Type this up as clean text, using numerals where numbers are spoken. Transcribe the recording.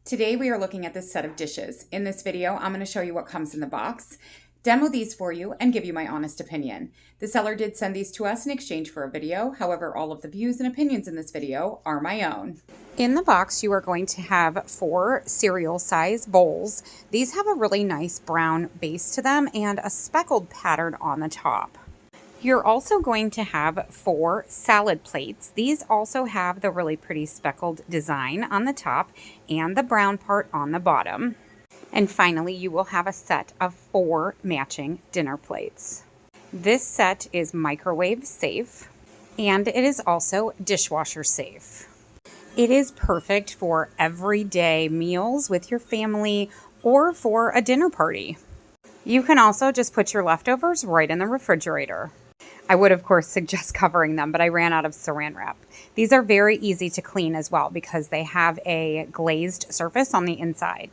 Today we are looking at this set of dishes. In this video, I'm going to show you what comes in the box, demo these for you, and give you my honest opinion. The seller did send these to us in exchange for a video. However, all of the views and opinions in this video are my own. In the box, you are going to have 4 cereal size bowls. These have a really nice brown base to them and a speckled pattern on the top. You're also going to have 4 salad plates. These also have the really pretty speckled design on the top and the brown part on the bottom. And finally, you will have a set of 4 matching dinner plates. This set is microwave safe and it is also dishwasher safe. It is perfect for everyday meals with your family or for a dinner party. You can also just put your leftovers right in the refrigerator. I would, of course, suggest covering them, but I ran out of saran wrap. These are very easy to clean as well because they have a glazed surface on the inside.